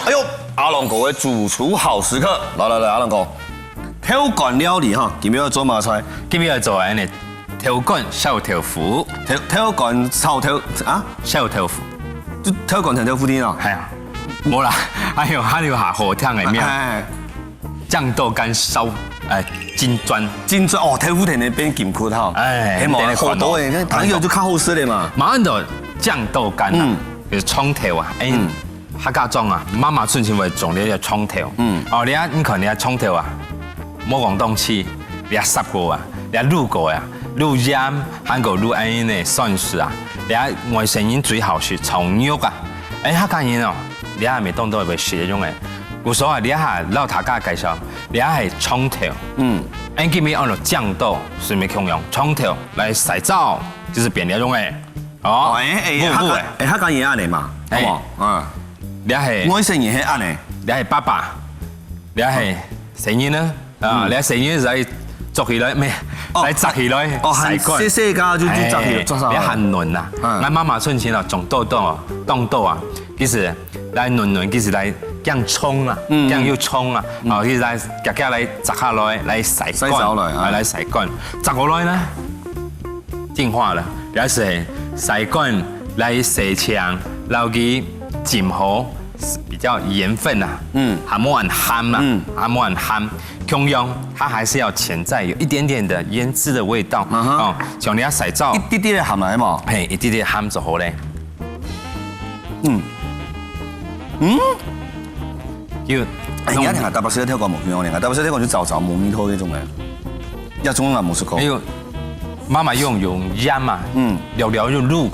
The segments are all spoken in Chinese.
哎呦，阿龙哥的主厨好时刻，来，阿龙哥，挑罐料理哈，今日要做嘛菜？今日要做安尼挑罐小豆腐，挑罐炒豆啊，小豆腐，就挑罐豆腐丁啊？系啊，冇啦，还有下好听的面，酱豆干烧金砖哦，豆腐田那边金库哈，哎，好多诶，朋友就较好吃的嘛。马上就酱豆干啊，就是葱头啊，客家种啊，妈妈顺前会种呢个葱头，哦，你看你啊葱头啊，冇讲东西，你啊湿过啊，你啊卤过啊，卤盐，还有卤安尼呢蒜丝啊，你啊外省人最好是葱肉啊，客家人哦，你啊未当到会学种诶。有时候你下老头家介绍，你系葱头，今日按照酱豆，顺便用葱头来洗澡，就是变了种诶。哦，客家人安尼嘛，好冇？啊，你系我成年係安尼，你系爸爸，你系成人啦，啊，你成人就係捉起來咩？嚟摘起來，細細家就摘起來，你很嫩啊！我媽媽春前啊種豆啊，其實嚟嫩，其實嚟姜葱啊，姜要葱啊，哦，其實嚟夾夾嚟摘下來，嚟洗乾，嚟洗乾，摘過來呢，淨化了，有時洗乾嚟洗腸，然後佢浸好。比較鹽分啊，還冇很鹹啊，還冇很鹹，同樣它還是要潛在有一點點的醃製的味道哦。像你要洗澡，一啲啲鹹嚟嘛，係一啲啲鹹就好咧。叫而家聽下大白小跳過冇見我哋，大白小跳過就找冇面拖嗰種嘅，一種啊冇食過。媽媽用鹽啊，料就滷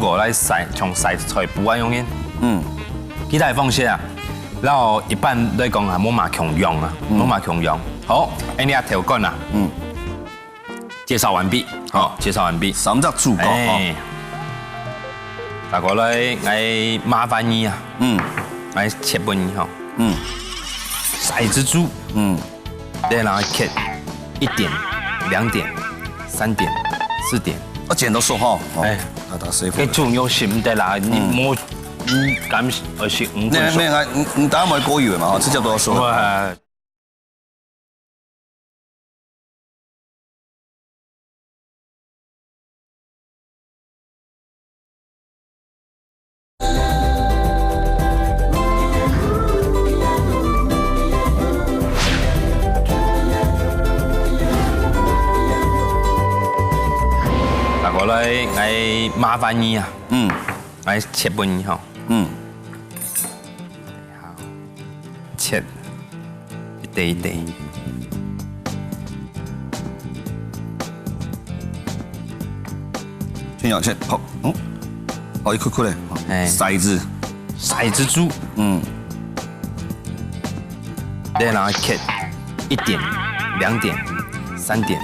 過來洗，從洗菜補啊用嘅，其他放些啊，然後一般嚟講係冇嘛強用啊，冇嘛強用。好，你啊條乾啊，介紹完畢，好，介紹完畢。三隻豬角，大過來我麻煩你啊，我切半你吼，骰子豬，你然後切1點、2點、3點、4點，我剪到數哈，打師傅。你仲有心得啦，你冇。咁我食5分熟。你打埋過油嘛？直接都要熟。嗱，過來我麻煩你啊，我切半你吼。好，切一塊，先要切，好，一塊嘞，骰子豬，然後切1點、2點、3點、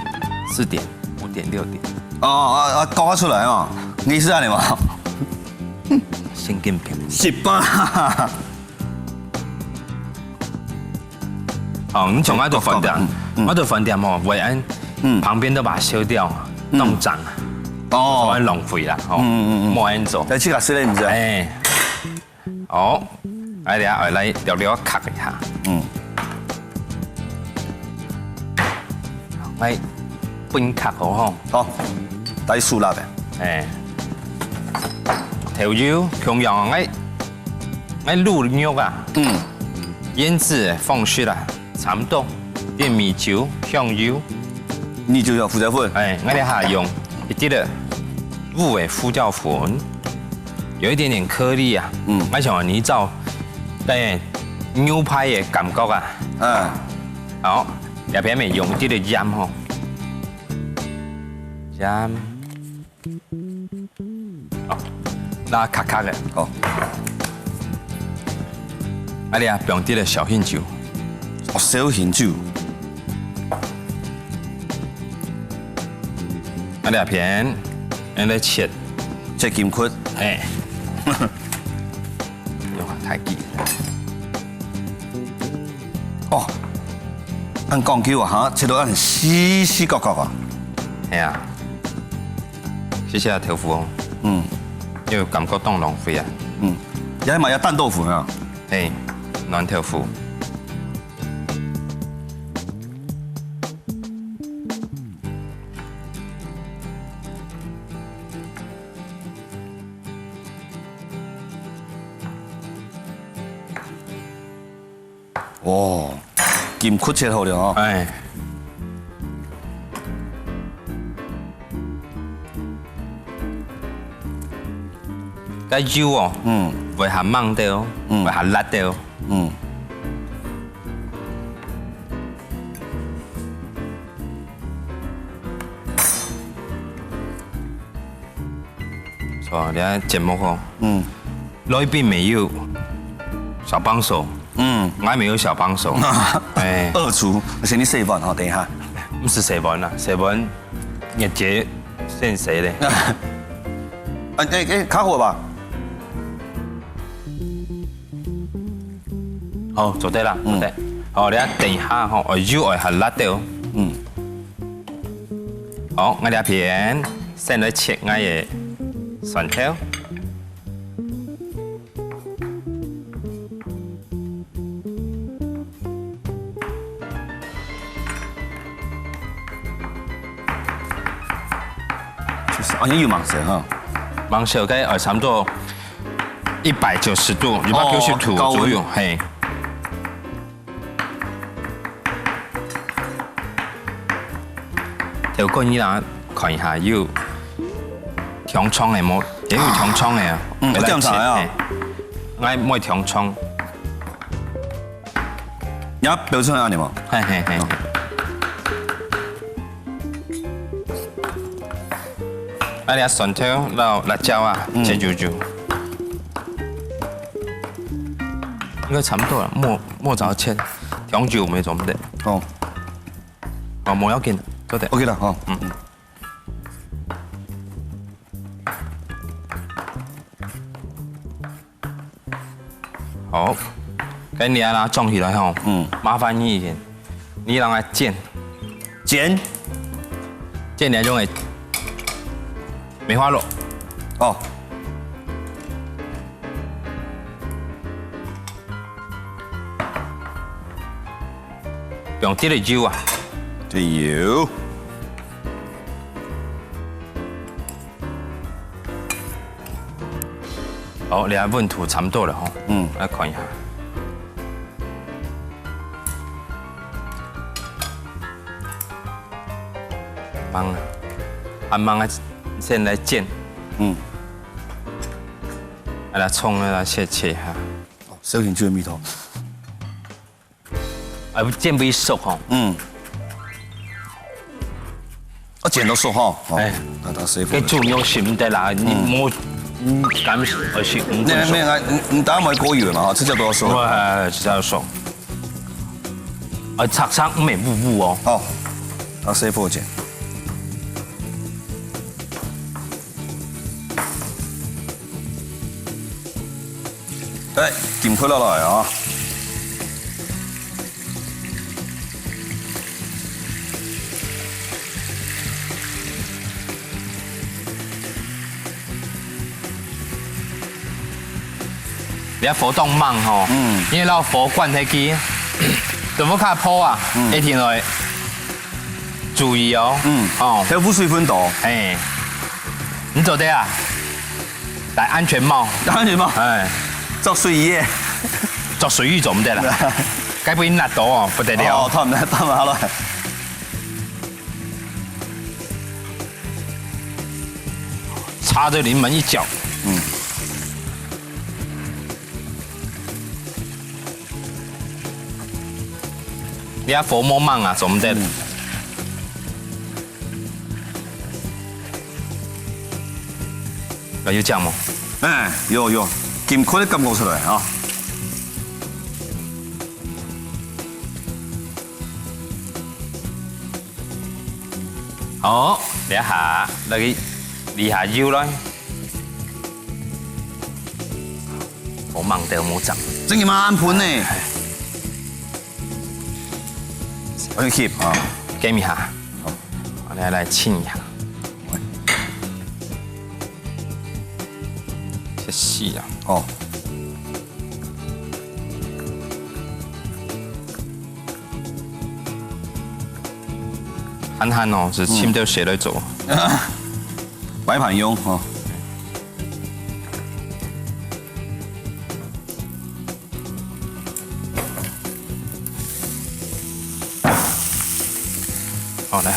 4點、5點、6點。講得出來嘛？你是安尼嘛？神經病，18。哦，你從那度飯店，那度飯店哦，維安旁邊都把它修掉，弄髒，哦，浪費啦，哦，冇安做。你去下試你唔知？好，我哋來聊咳一下，嚟半咳好，好，帶薯辣嘅，調油，同樣我滷肉啊，醃製放水啦，差唔多，啲米酒、香油，你就要胡椒粉，我哋下用一啲的五味胡椒粉，有一點點顆粒啊，我想你照牛排嘅感覺啊，好，入邊咪用啲的鹽嗬，鹽。那卡卡嘅，好，我哋用啲嘅小興酒，小興酒，我哋片，我哋切金塊，用下太極，按講究啊嚇，切到按絲絲角角啊，係啊，謝謝豆腐哦，因為感覺當浪費啊，有咪有蛋豆腐啊？軟豆腐。哦，金曲切好了哦。哎，cái dưa哦，會係掹掉，會係辣掉。錯，你睇節目哦，內邊沒有小幫手，我沒有小幫手，哎，二廚，而且你示範哈，等一下。唔是蛇丸啦，蛇丸日節先死咧。卡火吧。好，做得啦，做得。好，你等一下吼，我油愛係辣掉。好，我哋片先來切我嘅蒜頭。啊，你要盲食哈？盲小雞我差唔多190度，190度左右，係。條骨呢啦，看一下要香葱嘅冇，也有香葱嘅啊。我點查啊？我冇香葱。你標出嚟你冇？係。啊，你蒜頭、辣椒啊，切住。應該差唔多啦，莫早切，香椒咪做唔得。好，哦，冇要緊，做得。 OK 啦，好。好，跟你啦裝起來吼。麻煩你一點，你讓它煎兩種嘅梅花肉。哦。用啲嚟椒啊。啲油。好，你睇溫度差唔多啦，吼。來看一下。燜啊，燜啊，先來煎。來蔥來切一下。小型豬嘅味道。煎不熟吼。我煎到熟哈。哎，大師傅。佢做肉是唔得啦，你冇咁而是唔得熟。你打埋過油嘛？哈，這叫多少熟？哇，這叫熟。擦擦唔係糊糊哦。好，大師傅煎。誒，點配落來啊？你火當猛吼，因為攞火滾起機，豆腐卡泡啊，一天內注意哦。哦，豆腐水分多。哎，你做得啊？戴安全帽。戴安全帽。哎，做水魚。做水魚做唔得啦，該不會辣到哦，不得了。哦，攤埋下來。插着臨門一腳。你睇火冇猛啊，做唔得。要醬冇？哎，有，劍塊啲感覺出來啊！好，你一下，你下腰啦。好猛掉冇汁。整件慢盤呢？我要 keep 啊，給一下，我哋來親一下，切細啊，哦，憨憨哦，是簽到寫嚟做。摆盘用哦。好嚟，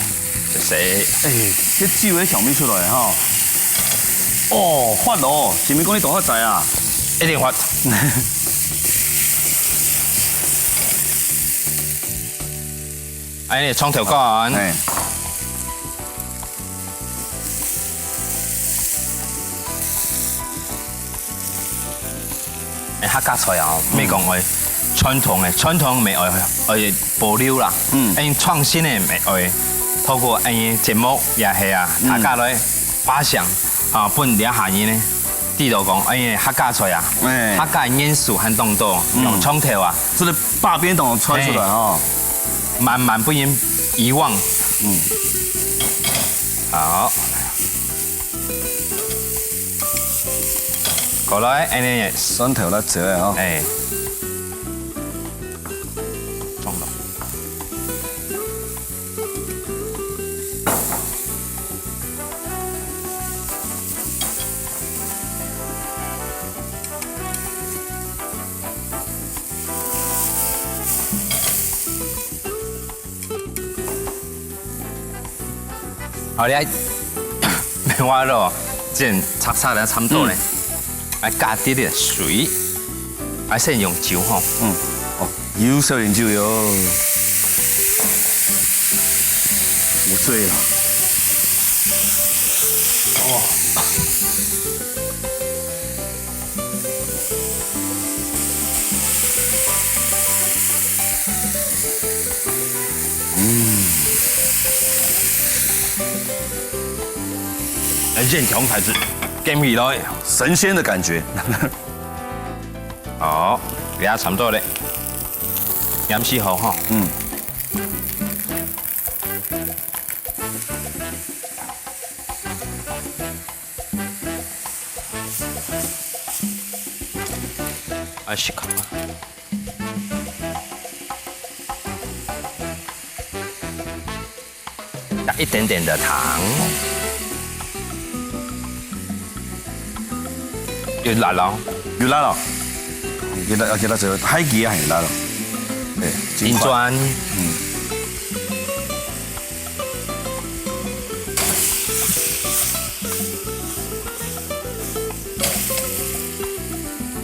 食食。哎，这酒的香味出来哈。哦，发哦，前面讲你大发财啊？一定發。哎，葱條乾。哎。客家菜啊，咩講我傳統咪我保留啦。創新嘅咪我透過節目也係啊，大家來發想啊，本地下嘢呢，啲度講客家菜啊，客家元素很多，用蔥條啊，這個把邊都傳出來哦，慢慢不因遺忘。好。過來，蒜頭辣椒啊！哎，中了。好，你明話咯，之前拆晒咧，差唔多咧。來加啲啲水，先用酒吼。哦，有少點酒喲，有水啦。哦。現場牌子。給米來，神仙的感覺。好，而家差唔多咧，飲試好哈。啊，試下。加一點點的糖。越辣咯，越辣咯，越辣就海記啊，係辣咯。金磚，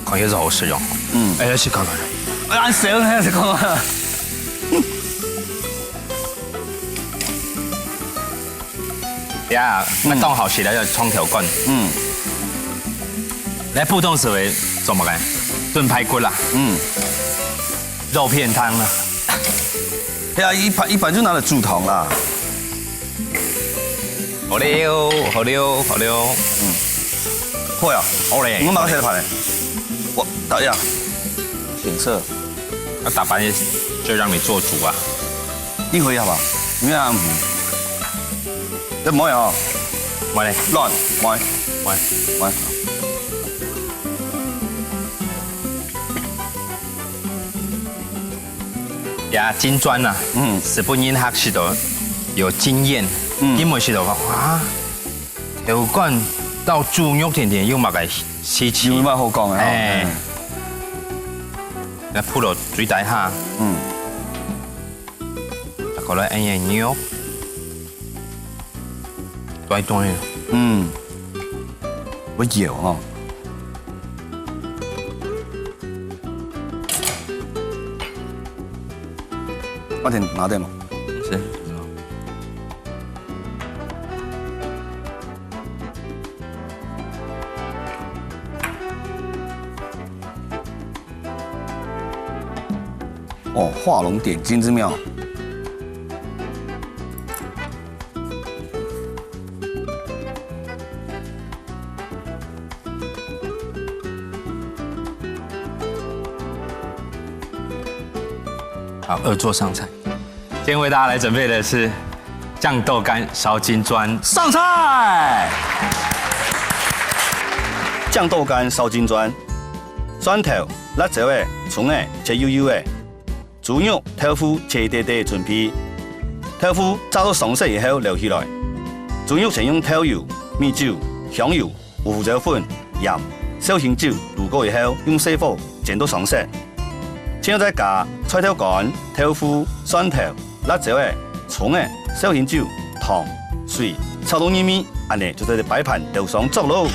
看椰子好食用。哎，試看看。啱食啦，食講啊。呀，那剛好起來就蔥條乾。來普通時會做乜嘅？燉排骨啦，肉片湯啦。係啊，一般就拿嚟煮湯啦。好了，好了，好了。會啊，好嘞。我馬上拍咧。我導演，景色。那打扮就讓你做主啊。應可以係嘛？點樣？一唔可以啊？唔係，亂，唔係。呀，金磚啊，是本人客是度有經驗，因為是度講啊，條管到豬肉甜甜又乜嘅稀奇，有乜好講嘅？誒，那鋪到最底下，過來按肉，對，我搖哦。我先拿點嘛。是。哦，畫龍點睛之妙。好，二座上菜。今天为大家来准备的是酱豆干烧金砖，上菜。酱豆干烧金砖，蒜頭、辣椒的、蔥的切幼幼的，豬肉、豆腐切塊塊準備，豆腐炸到熟悉以後留起來，仲要先用豆油、米酒、香油、胡椒粉、鹽、紹興酒滷過以後，用細火煎到熟悉。之後再加菜頭乾、豆腐、蒜頭、辣椒嘅、蔥嘅、紹興酒、糖、水，炒到黏咪，安尼就在擺盤豆上做咯。